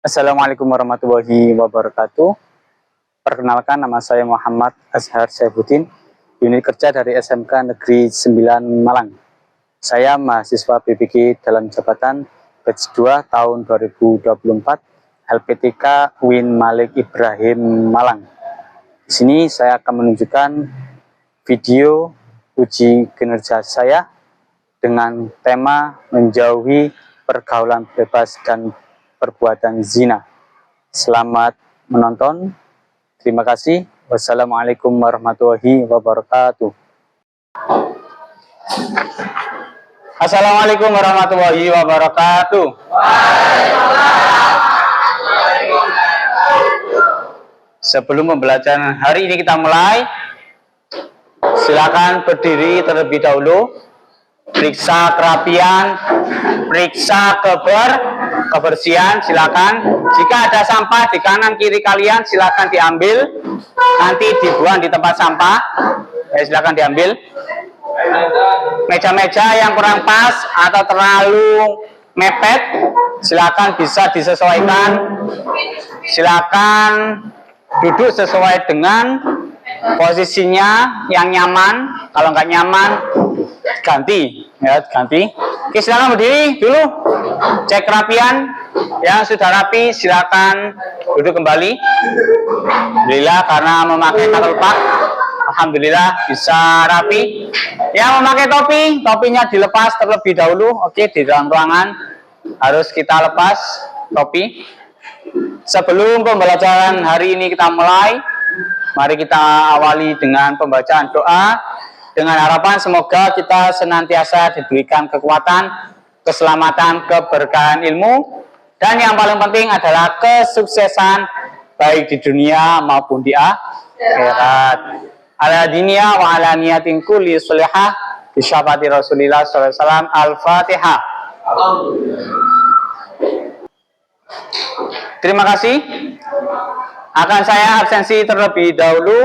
Assalamualaikum warahmatullahi wabarakatuh. Perkenalkan, nama saya Muhammad Azhar Saifuddin, unit kerja dari SMK Negeri 9 Malang. Saya mahasiswa BPG dalam jabatan batch 2 tahun 2024 LPTK Win Malik Ibrahim Malang. Di sini saya akan menunjukkan video uji kinerja saya dengan tema menjauhi pergaulan bebas dan perbuatan zina. Selamat menonton. Terima kasih. Wassalamualaikum warahmatullahi wabarakatuh. Assalamualaikum warahmatullahi wabarakatuh. Sebelum pembelajaran hari ini kita mulai, silakan berdiri terlebih dahulu. Periksa kerapian, periksa kebersihan, silakan. Jika ada sampah di kanan kiri kalian, silakan diambil. Nanti dibuang di tempat sampah. Silakan diambil. Meja-meja yang kurang pas atau terlalu mepet, silakan bisa disesuaikan. Silakan duduk sesuai dengan posisinya yang nyaman. Kalau nggak nyaman, ganti, ya, ganti. Oke, silakan berdiri dulu. Cek kerapian. Yang sudah rapi, silakan duduk kembali. Alhamdulillah, karena memakai katalpak, alhamdulillah bisa rapi. Yang memakai topi, topinya dilepas terlebih dahulu. Oke, di dalam ruangan harus kita lepas topi. Sebelum pembelajaran hari ini kita mulai, mari kita awali dengan pembacaan doa. Dengan harapan semoga kita senantiasa diberikan kekuatan, keselamatan, keberkahan ilmu, dan yang paling penting adalah kesuksesan baik di dunia maupun di akhirat. Ala dinia wa ala niyatin kulli sholihah bi syafaati Rasulillah sallallahu alaihi wasallam. Al-Fatihah. Terima kasih. Akan saya absensi terlebih dahulu.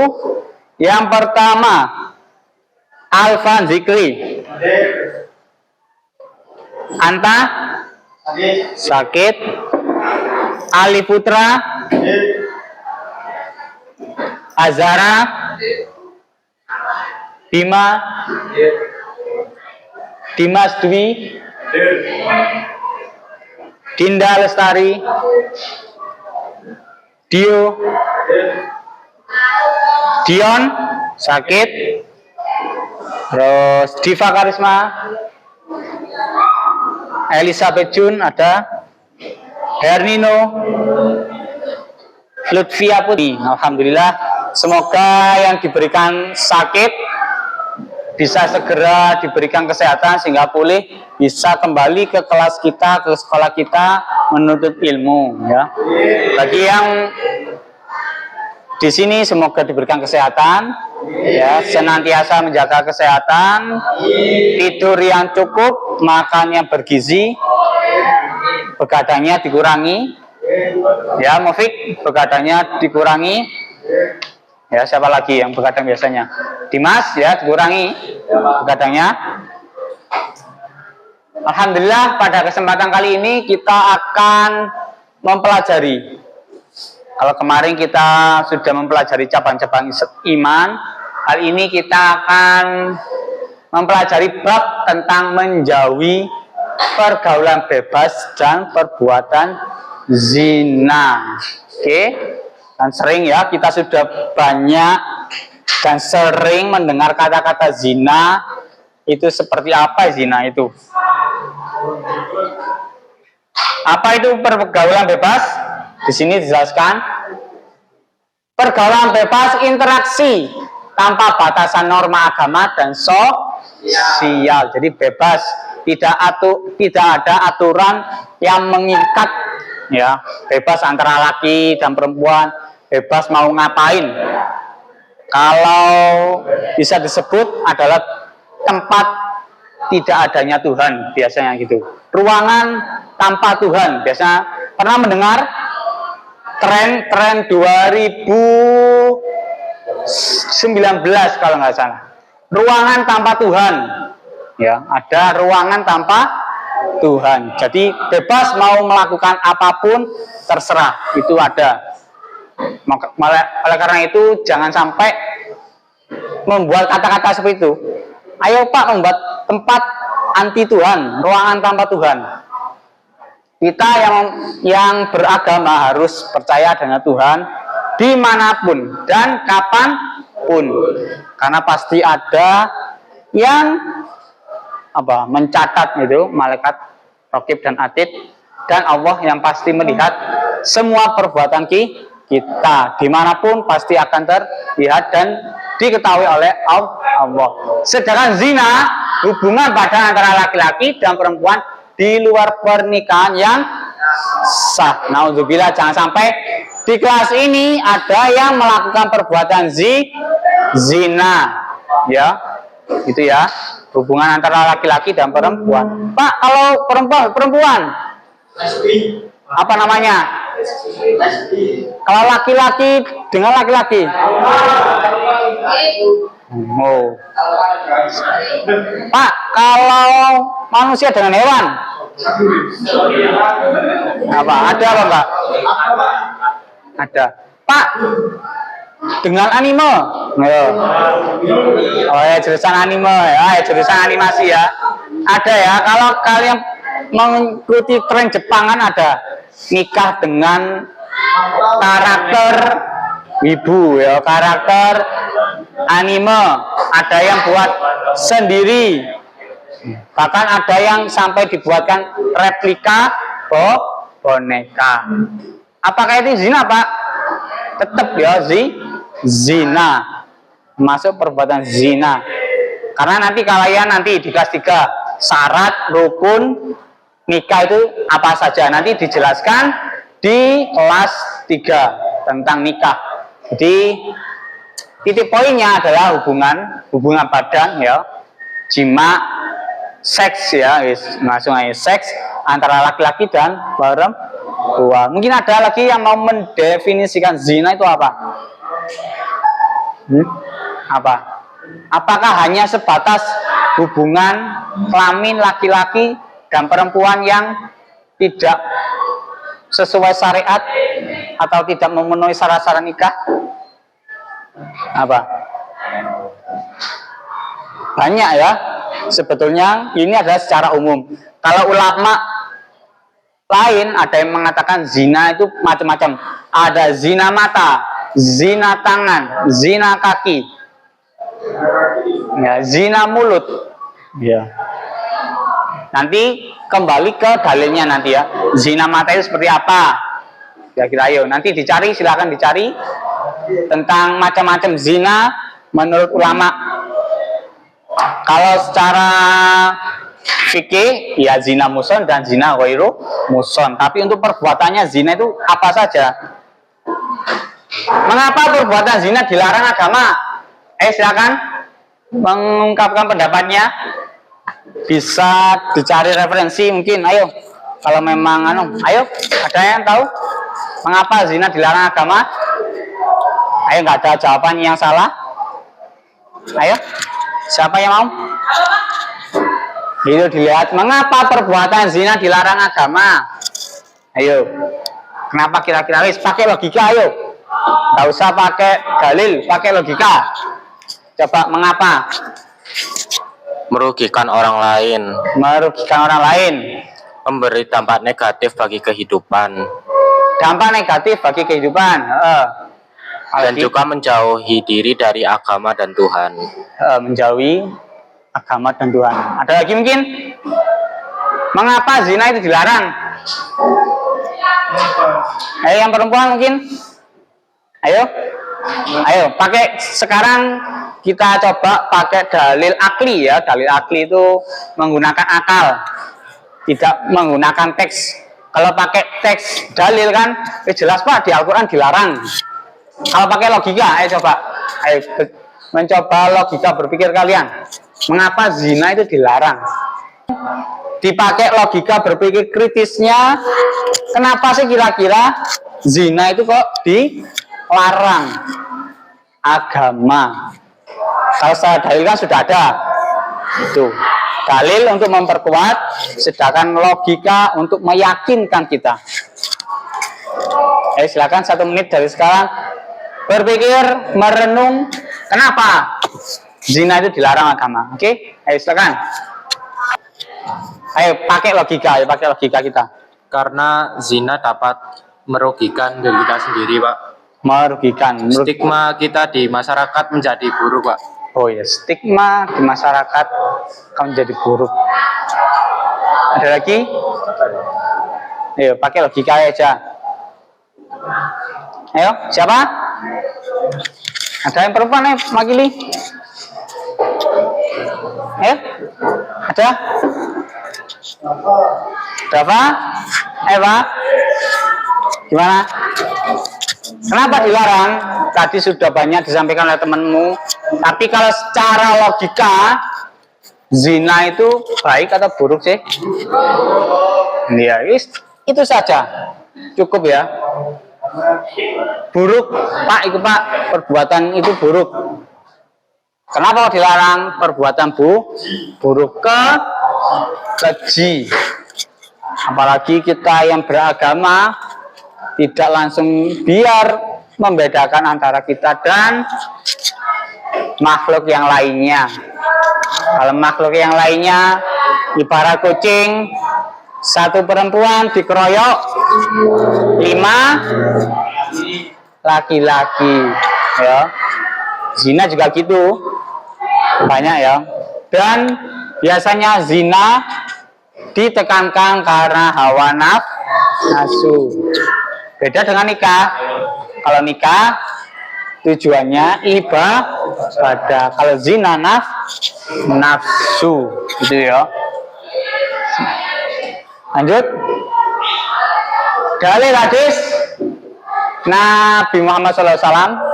Yang pertama, Alfan Zikri. Anta sakit. Ali Putra. Azara. Bima. Dimas Dwi. Dinda Lestari. Dio. Dion sakit. Terus Diva Karisma, Elizabeth Jun ada, Hernino, Lutfia Putri. Alhamdulillah, semoga yang diberikan sakit bisa segera diberikan kesehatan sehingga pulih, bisa kembali ke kelas kita, ke sekolah kita menuntut ilmu. Ya. Bagi yang di sini semoga diberikan kesehatan, ya, senantiasa menjaga kesehatan, tidur yang cukup, makan yang bergizi, begadangnya dikurangi, ya, Mufik, begadangnya dikurangi, ya, siapa lagi yang begadang biasanya? Dimas, ya, dikurangi begadangnya. Alhamdulillah, pada kesempatan kali ini kita akan mempelajari. Kalau kemarin kita sudah mempelajari cabang-cabang iman, kali ini kita akan mempelajari bab tentang menjauhi pergaulan bebas dan perbuatan zina. Oke, dan sering ya kita sudah banyak dan sering mendengar kata-kata zina. Itu seperti apa zina itu? Apa itu pergaulan bebas? Di sini dijelaskan, pergaulan bebas interaksi tanpa batasan norma agama dan sosial. Jadi bebas, tidak ada aturan yang mengikat, ya, bebas antara laki dan perempuan, bebas mau ngapain. Kalau bisa disebut adalah tempat tidak adanya Tuhan, biasanya gitu. Ruangan tanpa Tuhan, biasanya pernah mendengar tren 2019 kalau nggak salah, ruangan tanpa Tuhan, ya, ada ruangan tanpa Tuhan. Jadi bebas mau melakukan apapun terserah, itu ada. Oleh karena itu jangan sampai membuat kata-kata seperti itu. Ayo Pak membuat tempat anti Tuhan, ruangan tanpa Tuhan. Kita yang beragama harus percaya dengan Tuhan dimanapun dan kapanpun, karena pasti ada yang mencatat itu, malaikat Raqib dan Atid, dan Allah yang pasti melihat semua perbuatan kita dimanapun pasti akan terlihat dan diketahui oleh Allah. Sedangkan zina, hubungan badan antara laki-laki dan perempuan di luar pernikahan yang sah. Naudzubillah, jangan sampai di kelas ini ada yang melakukan perbuatan zina, ya, gitu ya. Hubungan antara laki-laki dan perempuan. Pak, kalau perempuan, apa namanya? Kalau laki-laki dengan laki-laki. Oh. Pak, kalau manusia dengan hewan. Apa? Ada apa, Pak? Ada. Pak, dengan anime. Oh ya, jurusan anime ya, jurusan animasi ya. Ada ya, kalau kalian mengikuti tren Jepangan ada nikah dengan karakter ibu ya, karakter anime. Ada yang buat sendiri, bahkan ada yang sampai dibuatkan replika boneka. Apakah itu zina, Pak? Tetap ya zina, masuk perbuatan zina. Karena nanti kalian di kelas 3 syarat rukun nikah itu apa saja, nanti dijelaskan di kelas 3 tentang nikah. Jadi titik poinnya adalah hubungan badan ya, jima, seks ya, langsung aja seks antara laki-laki dan perempuan. Mungkin ada lagi yang mau mendefinisikan zina itu apa? Apa? Apakah hanya sebatas hubungan kelamin laki-laki dan perempuan yang tidak sesuai syariat atau tidak memenuhi syarat-syarat nikah? Apa? Banyak ya. Sebetulnya ini adalah secara umum. Kalau ulama lain ada yang mengatakan zina itu macam-macam. Ada zina mata, zina tangan, zina kaki, ya, zina mulut. Ya. Nanti kembali ke dalilnya nanti ya. Zina mata itu seperti apa? Kira-kira ayo nanti dicari, silakan dicari tentang macam-macam zina menurut ulama. Kalau secara fikih ya zina muson dan zina ghairu muson. Tapi untuk perbuatannya zina itu apa saja? Mengapa perbuatan zina dilarang agama? Silakan mengungkapkan pendapatnya. Bisa dicari referensi mungkin. Ayo, kalau memang ayo, ada yang tahu mengapa zina dilarang agama? Ayo, nggak ada jawaban yang salah. Ayo, siapa yang mau? Itu dilihat mengapa perbuatan zina dilarang agama. Ayo, kenapa kira-kira? Pakai logika, ayo. Nggak usah pakai dalil, pakai logika. Coba mengapa? Merugikan orang lain. Merugikan orang lain. Memberi dampak negatif bagi kehidupan. Dampak negatif bagi kehidupan. Dan juga menjauhi diri dari agama dan Tuhan. Menjauhi agama dan Tuhan. Ada lagi mungkin? Mengapa zina itu dilarang? Ayo yang perempuan mungkin? Ayo, pakai sekarang kita coba pakai dalil akli ya. Dalil akli itu menggunakan akal, tidak menggunakan teks. Kalau pakai teks dalil kan jelas Pak di Al-Quran dilarang. Kalau pakai logika, ayo coba, mencoba logika berpikir kalian. Mengapa zina itu dilarang? Dipakai logika berpikir kritisnya, kenapa sih kira-kira zina itu kok dilarang agama? Kalau saya dalilkan sudah ada itu dalil untuk memperkuat, sedangkan logika untuk meyakinkan kita. Silakan 1 menit dari sekarang berpikir, merenung kenapa zina itu dilarang agama. Oke, silakan. Ayo pakai logika kita. Karena zina dapat merugikan diri kita sendiri, Pak. Merugikan. Stigma kita di masyarakat menjadi buruk, Pak. Oh ya, stigma di masyarakat akan menjadi buruk. Ada lagi? Ayo pakai logika aja. Ayo, siapa? Ada yang perempuan nih, makili? Ayo, ada? Berapa? Pak? Gimana? Kenapa dilarang? Tadi sudah banyak disampaikan oleh temanmu. Tapi kalau secara logika, zina itu baik atau buruk sih? Ya, itu saja. Cukup ya. Buruk, Pak, itu Pak, perbuatan itu buruk. Kenapa dilarang? Perbuatan buruk keji. Apalagi kita yang beragama tidak langsung biar membedakan antara kita dan makhluk yang lainnya. Kalau makhluk yang lainnya ibarat kucing, 1 perempuan dikeroyok 5 laki-laki, ya. Zina juga gitu, banyak ya. Dan biasanya zina ditekankan karena hawa nafsu. Beda dengan nikah. Kalau nikah tujuannya ibadah. Kalau zina nafsu, gitu ya. Lanjut. Dalil hadis Nabi Muhammad SAW.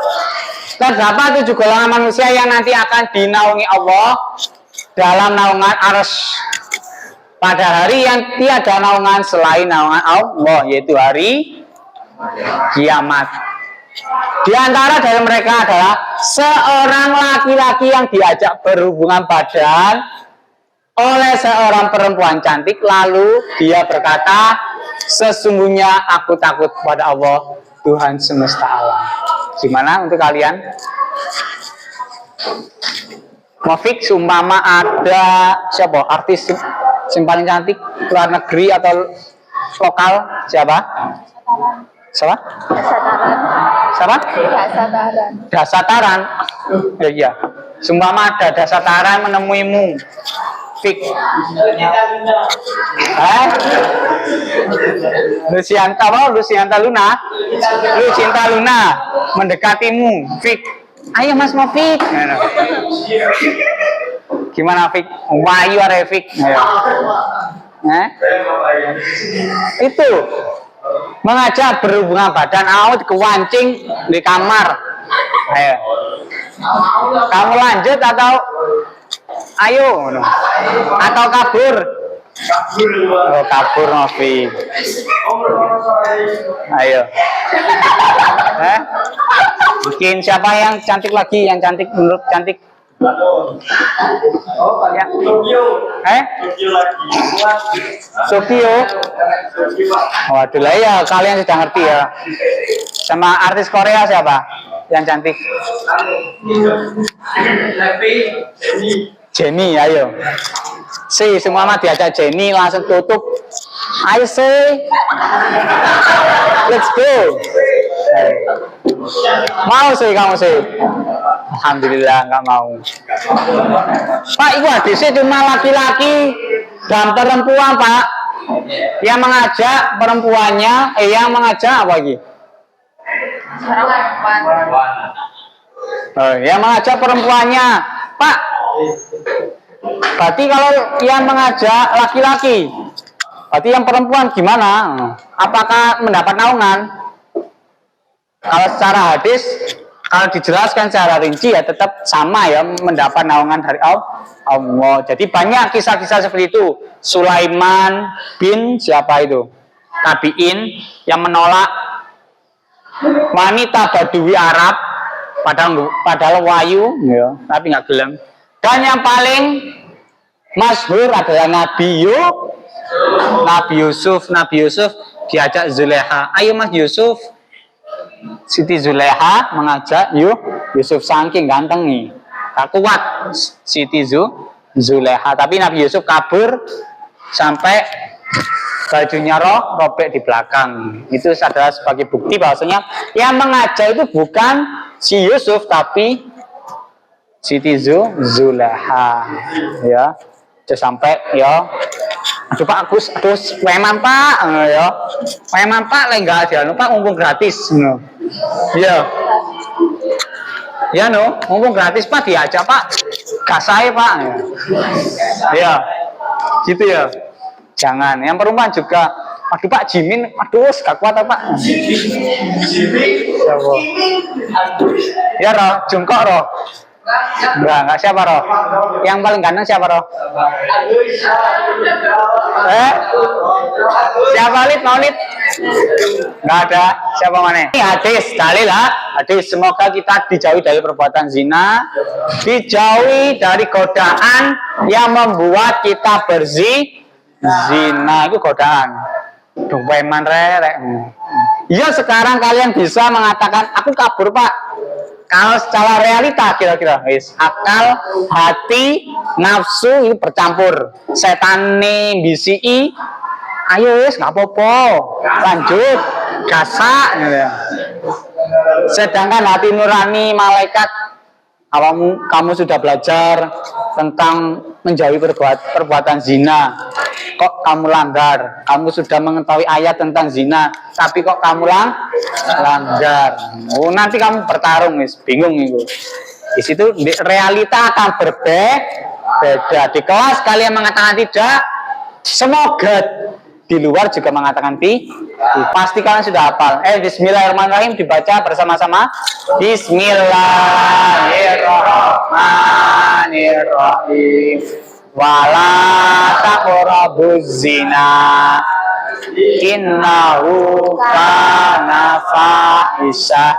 Terdapat 7 golongan manusia yang nanti akan dinaungi Allah dalam naungan arsy pada hari yang tiada naungan selain naungan Allah, yaitu hari kiamat. Di antara dari mereka adalah seorang laki-laki yang diajak berhubungan badan oleh seorang perempuan cantik, lalu dia berkata, sesungguhnya aku takut pada Allah, Tuhan semesta alam. Gimana untuk kalian? Mufik, seumpama ada siapa artis yang paling cantik luar negeri atau lokal, siapa? Siapa? Siapa? Dasataran. Ya, iya. Seumpama ada Dasataran menemuimu, Fik. Lucianta Luna mendekatimu, Fik. Ayo Mas Mofik. Gimana Fik? Wayu are Fik. Itu mengajak berhubungan badan, out kewancing di kamar. Ayo. Kamu lanjut atau ayo atau kabur? Oh, kabur Novi. Ayo. Mungkin siapa yang cantik lagi? Yang cantik menurut cantik? Ya. Sofio. Waduh lah ya, kalian sudah ngerti ya. Sama artis Korea siapa yang cantik? Jenny, ayo. Semua mah diajak Jenny langsung tutup. Ayo let's go. Mau kamu Alhamdulillah nggak mau. Pak, itu hadisnya cuma laki-laki dan perempuan, Pak. Yang mengajak perempuannya, yang mengajak apa lagi? Yang mengajak perempuannya, Pak. Berarti kalau yang mengajak laki-laki, berarti yang perempuan gimana? Apakah mendapat naungan? Kalau secara hadis, kalau dijelaskan secara rinci ya tetap sama ya, mendapat naungan dari Allah. Jadi banyak kisah-kisah seperti itu. Sulaiman bin siapa itu? Tabiin yang menolak wanita Badui Arab, padahal wahyu, ya, tapi nggak gelem. Dan yang paling masyhur adalah Nabi Yusuf. Nabi Yusuf diajak Zulekha, ayo Mas Yusuf. Siti Zulekha mengajak Yusuf, saking ganteng nih, tak kuat Siti Zulekha, tapi Nabi Yusuf kabur sampai bajunya robek di belakang. Itu adalah sebagai bukti bahwasanya yang mengajak itu bukan si Yusuf tapi Siti Zulekha, ya. Terus sampai ya, aduh Pak Agus, aduh preman Pak, ya, preman Pak, enggak aja, Pak mumpung gratis, no. Ya, ya no, mumpung gratis Pak diajak Pak, gak saya Pak, ya, gitu ya. Jangan, yang perempuan juga, aduh Pak Jimin, aduh gak kuat Pak. Ya roh, jungkok roh. Enggak siapa roh? Yang paling ganteng siapa roh? Siapa Maulid? Enggak ada. Siapa mana? Ini hadis, dalil lah. Hadis, semoga kita dijauhi dari perbuatan zina, dijauhi dari godaan yang membuat kita berzina. Itu godaan. Duh, preman rek. Ya sekarang kalian bisa mengatakan aku kabur Pak. Kalau secara realita kira-kira akal, hati, nafsu itu bercampur. Setan nih BCI, ayo nggak apa-apa, lanjut, gasak. Gitu. Sedangkan hati nurani malaikat, kamu sudah belajar tentang menjauhi perbuatan zina. Kok kamu langgar? Kamu sudah mengetahui ayat tentang zina, tapi kok kamu langgar? Oh, nanti kamu bertarung, bingung itu. Di situ realita akan berbeda. Di kelas kalian mengatakan tidak, semoga di luar juga mengatakan pasti kalian sudah hafal. Bismillahirrahmanirrahim dibaca bersama-sama. Bismillahirrahmanirrahim. Wala taqrabuz zina innahu kana fahisha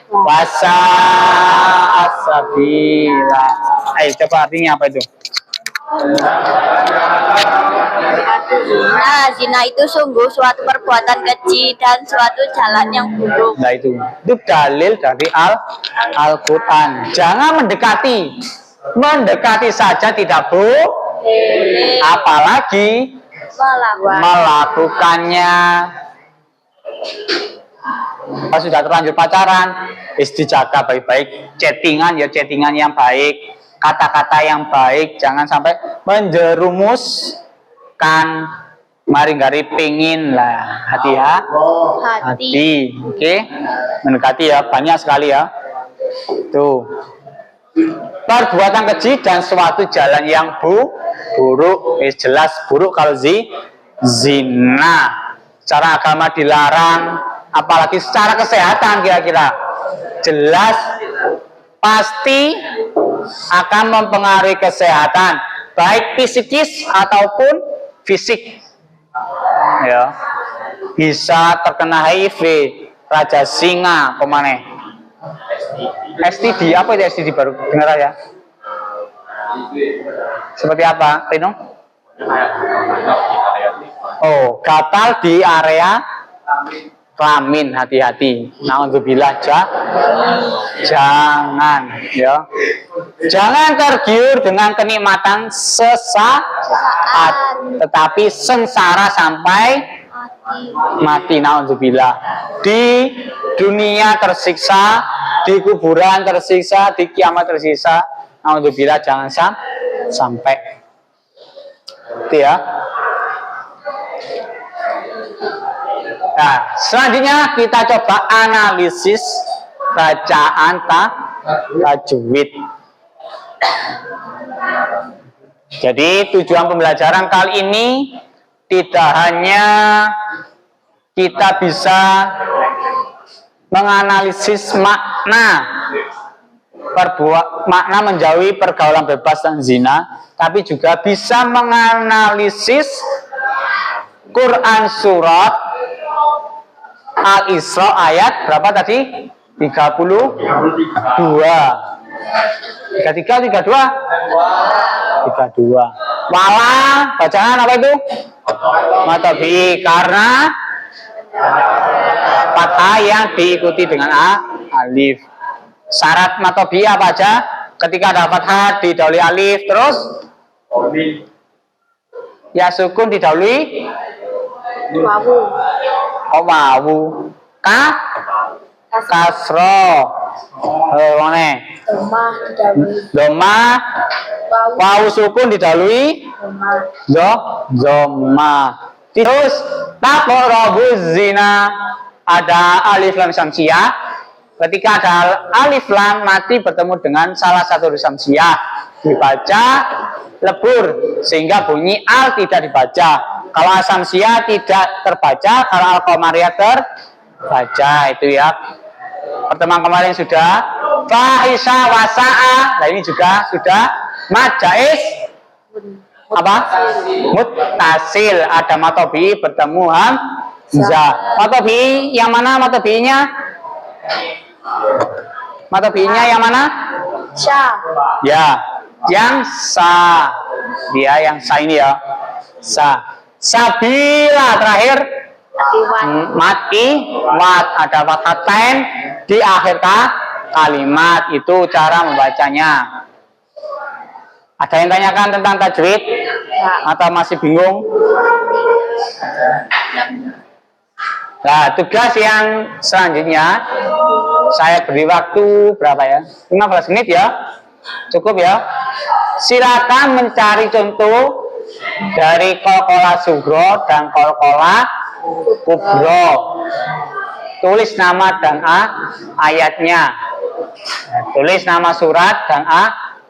wa sa'a sabila. Ayo coba artinya apa itu? Zina itu sungguh suatu perbuatan keji dan suatu jalan yang buruk. Nah itu dalil dari Al-Quran. Jangan mendekati saja tidak boleh, apalagi melakukannya. Kalau sudah terlanjur pacaran, dijaga baik-baik, chattingan yang baik, kata-kata yang baik, jangan sampai menjerumuskan. Mari gari pingin lah, hati. Oke, mendekati ya, banyak sekali ya. Tuh. Perbuatan keji dan suatu jalan yang buruk, jelas buruk kalau zina. Secara agama dilarang, apalagi secara kesehatan kira-kira jelas pasti akan mempengaruhi kesehatan, baik psikis ataupun fisik. Ya, bisa terkena HIV, raja singa, kemana? STD, apa itu STD baru dengar ya? Seperti apa, Rino? Oh, gatal di area kelamin, hati-hati. Naudzubillah, jangan, ya. Jangan tergiur dengan kenikmatan sesaat, tetapi sengsara sampai mati. Naudzubillah. Di dunia tersiksa, di kuburan tersiksa, di kiamat tersiksa. Naudzubillah, jangan sampai. Itu ya. Nah, selanjutnya kita coba analisis bacaan tajwid. Jadi tujuan pembelajaran kali ini tidak hanya kita bisa menganalisis makna menjauhi pergaulan bebas dan zina, tapi juga bisa menganalisis Quran surat Al-Isra ayat berapa tadi? 32. 33, 32. Wala, bacaan apa itu? Matobi, karena fathah yang diikuti dengan alif. Syarat matobi apa aja? Ketika ada fathah didahului alif, terus ya sukun didahului Wawu. wawu. Kasro. Mana? Domah didahului Doma. wawu. Wawu sukun didahului Domah. Zoma. Terus taqrabuz zina, ada alif lam samsiah. Ketika ada alif lam mati bertemu dengan salah satu huruf samsiah, dibaca lebur sehingga bunyi al tidak dibaca. Kalau asamsiah tidak terbaca, kalau al qamariyah terbaca. Itu ya. Pertemuan kemarin sudah fahisha wasa'a. Nah ini juga sudah majais apa? Muttasil. Ada matobi bertemu hamzah. Matobi yang mana matobinya? Matobinya yang mana? Sya. Ya, yang sa. Dia yang sa ini ya. Sa. Sabila terakhir Iwan. mati wat, ada fathatain di akhir kalimat. Itu cara membacanya. Ada yang tanyakan tentang tajwid atau masih bingung? Nah, tugas yang selanjutnya saya beri waktu berapa ya? 15 menit ya. Cukup ya. Silakan mencari contoh dari qalqalah sugro dan qalqalah kubro. Tulis nama dan ayatnya. Nah, tulis nama surat dan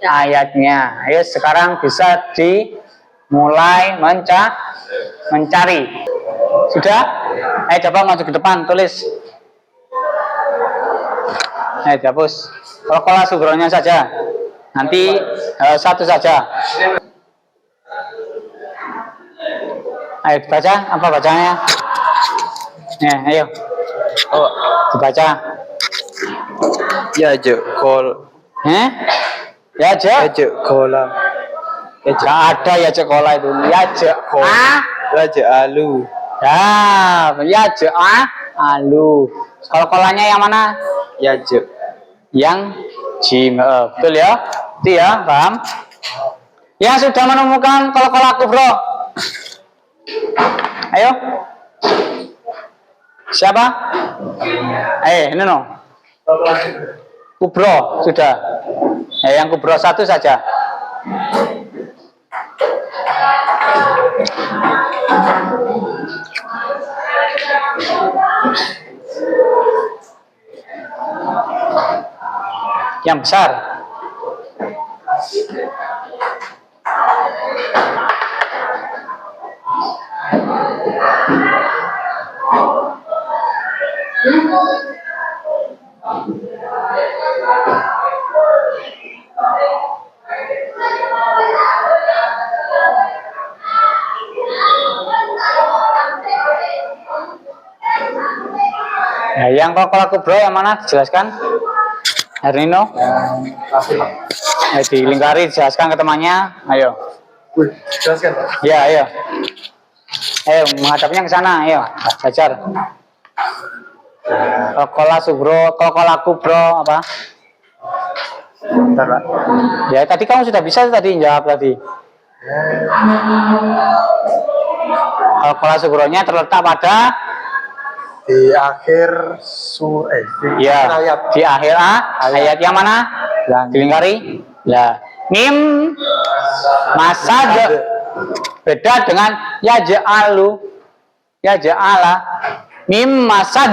ayatnya. Ayo sekarang bisa dimulai mencari. Sudah? Ayo coba maju ke depan, tulis. Ayo dihapus. Qalqalah sugronya saja. Nanti satu saja. Ayo baca, apa bacanya? Ayo. Oh, Dibaca. ya je kol. Ya je. Kola. Gak ada ya je kola itu. Ya je Ya je alu. ya je alu. Kalau kolanya yang mana? Ya je. Yang jim. Betul ya? Itu ya, paham? Yang sudah menemukan qalqalah kubro. Ayo. Siapa? Ini no. Kubro sudah. Yang kubro satu saja. Yang besar. Nah, yang qalqalah kubro yang mana? Dijelaskan. Hernino. Dilingkari, jelaskan ke temannya. Ayo. Jelaskan. Ya, ayo. Ayo, menghadapnya ke sana. Ayo, belajar. Qalqalah sugro, qalqalah kubro apa? Bentar, Pak. Ya, tadi kamu sudah bisa tadi jawab tadi. Qalqalah sugronya terletak pada di akhir ayat. di akhir ayat yang mana? Dilingkari. Lah, mim masad beda dengan ya ja'alu. Ya ja'ala. Mim masad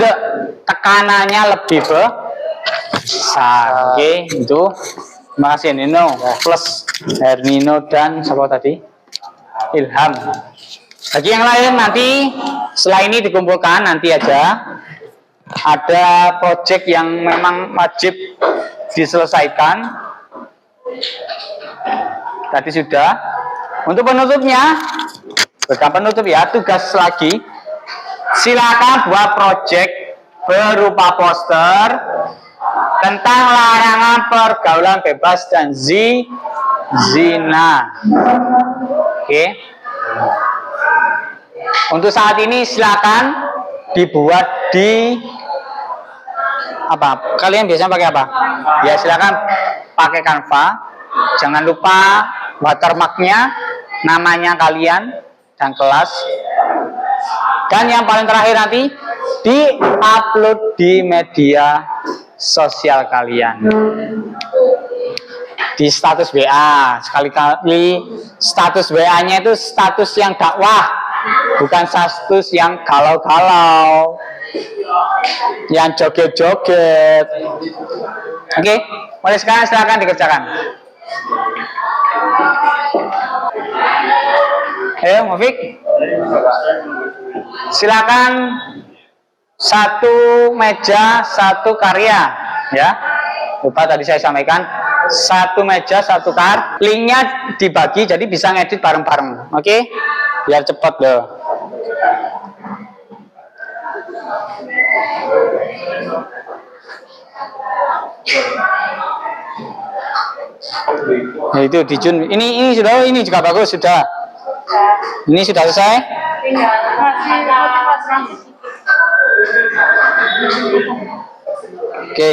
tekanannya lebih besar. Oke, itu. Terima kasih Nino plus Hernino dan siapa tadi? Ilham. Bagi yang lain nanti setelah ini dikumpulkan nanti aja. Ada project yang memang wajib diselesaikan. Tadi sudah. Untuk penutupnya, bukan penutup ya, tugas lagi. Silakan buat project berupa poster tentang larangan pergaulan bebas dan zina. Oke. Untuk saat ini silakan dibuat di apa? Kalian biasanya pakai apa? Ya silakan pakai Canva. Jangan lupa watermarknya, namanya kalian dan kelas. Dan yang paling terakhir nanti di-upload di media sosial kalian. Di status WA. Sekali-kali status WA-nya itu status yang dakwah, bukan status yang galau-galau, yang joget-joget. Oke, mulai sekarang silakan dikerjakan. Ayo, Mufik. Silakan satu meja, satu karya, ya. Lupa tadi saya sampaikan, satu meja, satu karya. Linknya dibagi, jadi bisa ngedit bareng-bareng. Oke, biar cepat loh. Nah, itu dijun. Ini sudah, ini juga bagus sudah. Ini sudah selesai. Oke.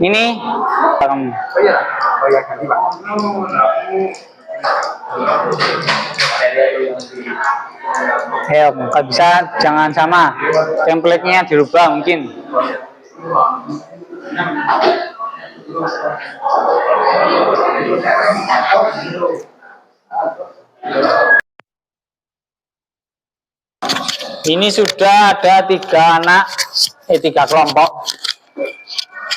Ini kamu. ganti Pak. Ayo, kalau bisa jangan sama. Template-nya dirubah mungkin. Ini sudah ada 3 anak, 3 kelompok.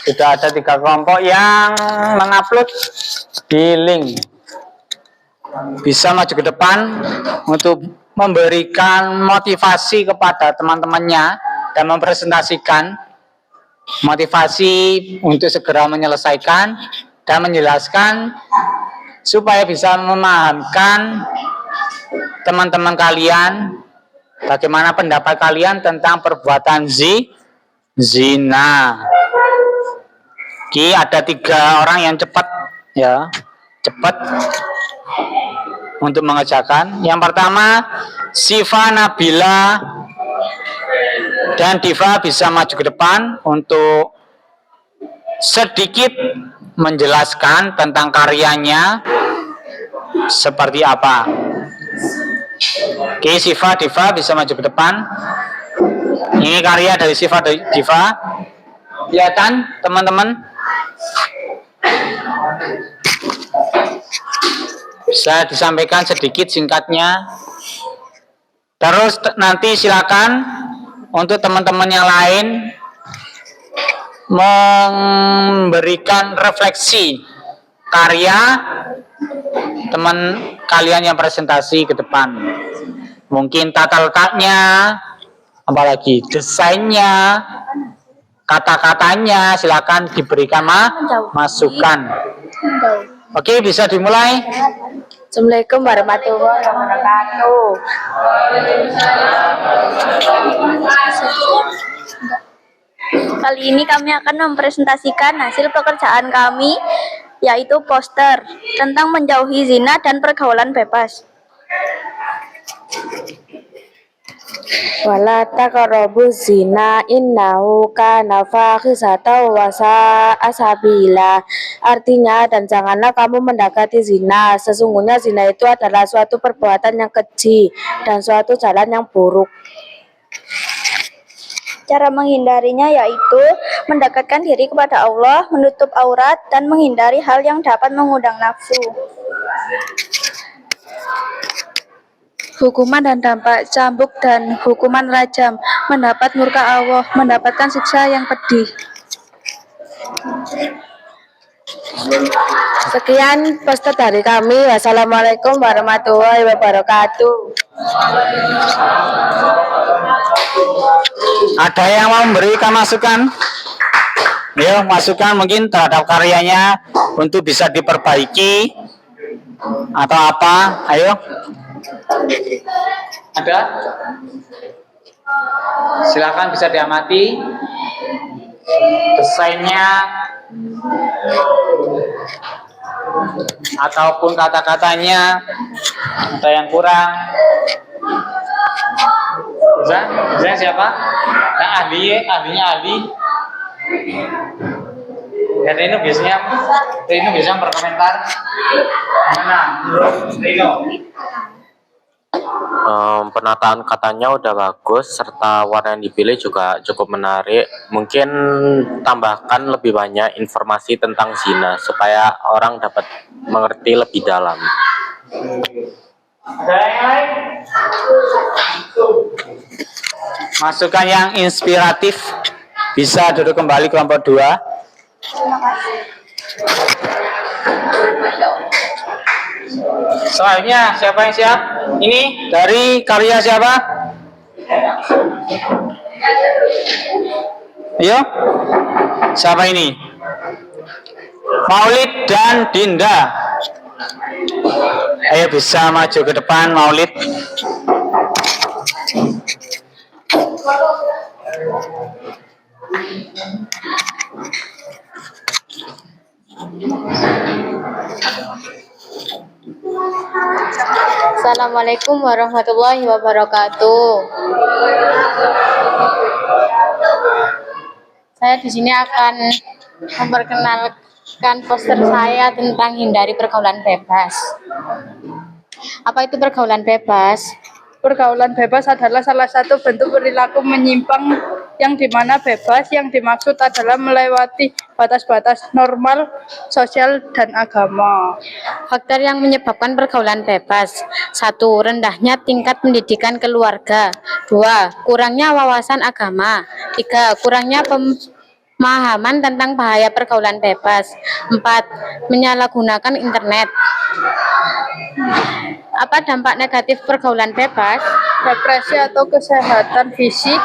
Sudah ada 3 kelompok yang mengupload di link. Bisa maju ke depan untuk memberikan motivasi kepada teman-temannya dan mempresentasikan motivasi untuk segera menyelesaikan dan menjelaskan supaya bisa memahamkan teman-teman kalian bagaimana pendapat kalian tentang perbuatan zina. Oke, ada 3 orang yang cepat, ya, cepat untuk mengerjakan. Yang pertama, Siva, Nabila, dan Diva bisa maju ke depan untuk sedikit menjelaskan tentang karyanya seperti apa. Oke, Siva, Diva bisa maju ke depan. Ini karya dari Siva dan Diva. Kelihatan, teman-teman? Bisa disampaikan sedikit singkatnya. Terus nanti silakan untuk teman-teman yang lain memberikan refleksi karya teman kalian yang presentasi ke depan. Mungkin tata letaknya, apalagi desainnya, kata-katanya, silakan diberikan masukan. Oke, bisa dimulai. Assalamualaikum warahmatullahi wabarakatuh. Kali ini kami akan mempresentasikan hasil pekerjaan kami, yaitu poster tentang menjauhi zina dan pergaulan bebas. Wala taqrabu zina innahu kana fahisatan wa sa'a sabila. Artinya, dan janganlah kamu mendekati zina. Sesungguhnya zina itu adalah suatu perbuatan yang keji dan suatu jalan yang buruk. Cara menghindarinya yaitu mendekatkan diri kepada Allah, menutup aurat, dan menghindari hal yang dapat mengundang nafsu. Hukuman dan dampak cambuk dan hukuman rajam, mendapat murka Allah, mendapatkan siksa yang pedih. Sekian poster dari kami. Wassalamualaikum warahmatullahi wabarakatuh. Ada yang mau memberikan masukan? Ya, masukan mungkin terhadap karyanya untuk bisa diperbaiki atau apa? Ayo. Ada? Silakan bisa diamati desainnya. ataupun kata-katanya ada yang kurang? Bisa siapa? Yang ahlinya ahli. Ya, Rino biasanya berkomentar. Mana? Rino. Penataan katanya udah bagus, serta warna yang dipilih juga cukup menarik. Mungkin tambahkan lebih banyak informasi tentang zina supaya orang dapat mengerti lebih dalam. Ada yang lain? Masukan yang inspiratif. Bisa duduk kembali kelompok 2. Selanjutnya siapa yang siap? Ini dari karya siapa? Ayo. Siapa ini? Maulid dan Dinda. Ayo bisa maju ke depan Maulid. Assalamualaikum warahmatullahi wabarakatuh. Saya di sini akan memperkenalkan poster saya tentang hindari pergaulan bebas. Apa itu pergaulan bebas? Pergaulan bebas adalah salah satu bentuk perilaku menyimpang yang dimana bebas yang dimaksud adalah melewati batas-batas normal, sosial, dan agama. Faktor yang menyebabkan pergaulan bebas. 1. Rendahnya tingkat pendidikan keluarga. 2. Kurangnya wawasan agama. 3. Kurangnya pemahaman tentang bahaya pergaulan bebas. 4. Menyalahgunakan internet. Apa dampak negatif pergaulan bebas? Depresi atau kesehatan fisik,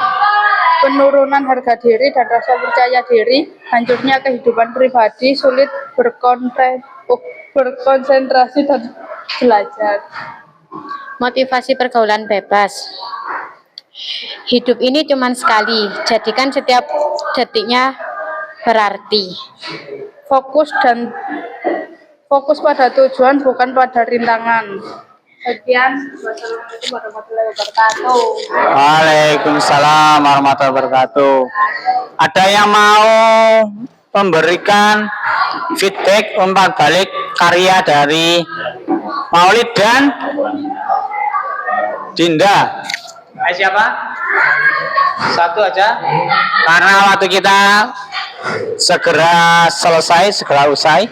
penurunan harga diri dan rasa percaya diri, hancurnya kehidupan pribadi, sulit berkonsentrasi dan belajar. Motivasi pergaulan bebas. Hidup ini cuma sekali, jadikan setiap detiknya berarti. Fokus pada tujuan, bukan pada rintangan. Sekian, wassalamualaikum warahmatullahi wabarakatuh. Waalaikumsalam warahmatullahi wabarakatuh. Ada yang mau memberikan feedback umpan balik karya dari Maulid dan Dinda? Siapa? Satu aja. Karena waktu kita segera selesai, segera usai.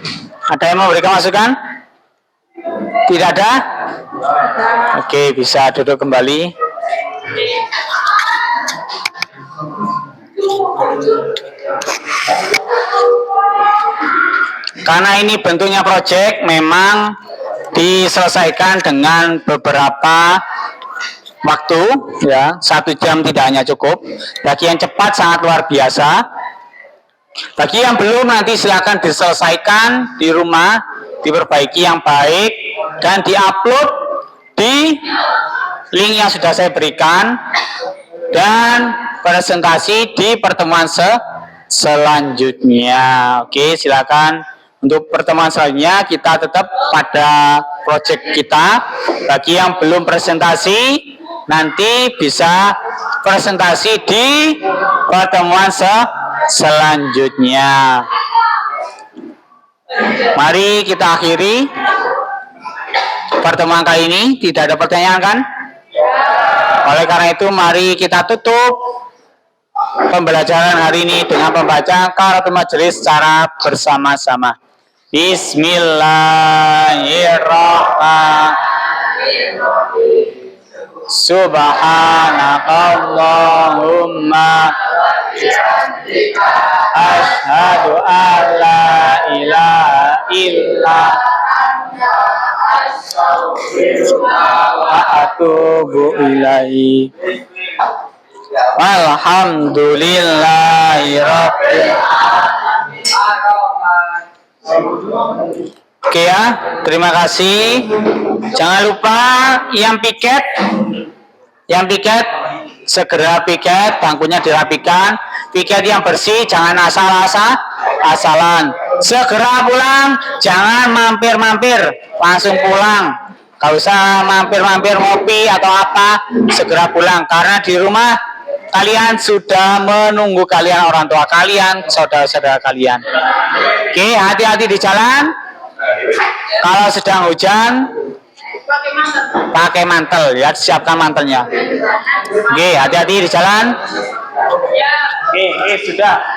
Ada yang mau memberikan masukan? Tidak ada? Oke, bisa duduk kembali. Karena ini bentuknya proyek, memang diselesaikan dengan beberapa waktu, ya, 1 jam tidak hanya cukup. Bagi yang cepat sangat luar biasa. Bagi yang belum, nanti silakan diselesaikan di rumah, diperbaiki yang baik dan diupload di link yang sudah saya berikan, dan presentasi di pertemuan selanjutnya. Oke, silakan. Untuk pertemuan selanjutnya kita tetap pada proyek kita. Bagi yang belum presentasi, nanti bisa presentasi di pertemuan selanjutnya. Mari kita akhiri pertemuan kali ini. Tidak ada pertanyaan kan? Oleh karena itu mari kita tutup pembelajaran hari ini dengan membaca Qaratul Majelis secara bersama-sama. Bismillahirrahmanirrahim. Subhanakallahumma asyhadu an la ilaha illa wa atubu ilaihi. Alhamdulillahi rabbil alamin. Oke ya, terima kasih. Jangan lupa yang piket segera piket, bangkunya dirapikan. Piket yang bersih, jangan asalan. Segera pulang, jangan mampir-mampir, langsung pulang. Gak usah mampir-mampir ngopi atau apa, segera pulang. Karena di rumah kalian sudah menunggu kalian, orang tua kalian, saudara-saudara kalian. Oke, hati-hati di jalan. Kalau sedang hujan, pakai mantel, ya, siapkan mantelnya. Oke, hati-hati di jalan. Oke, sudah.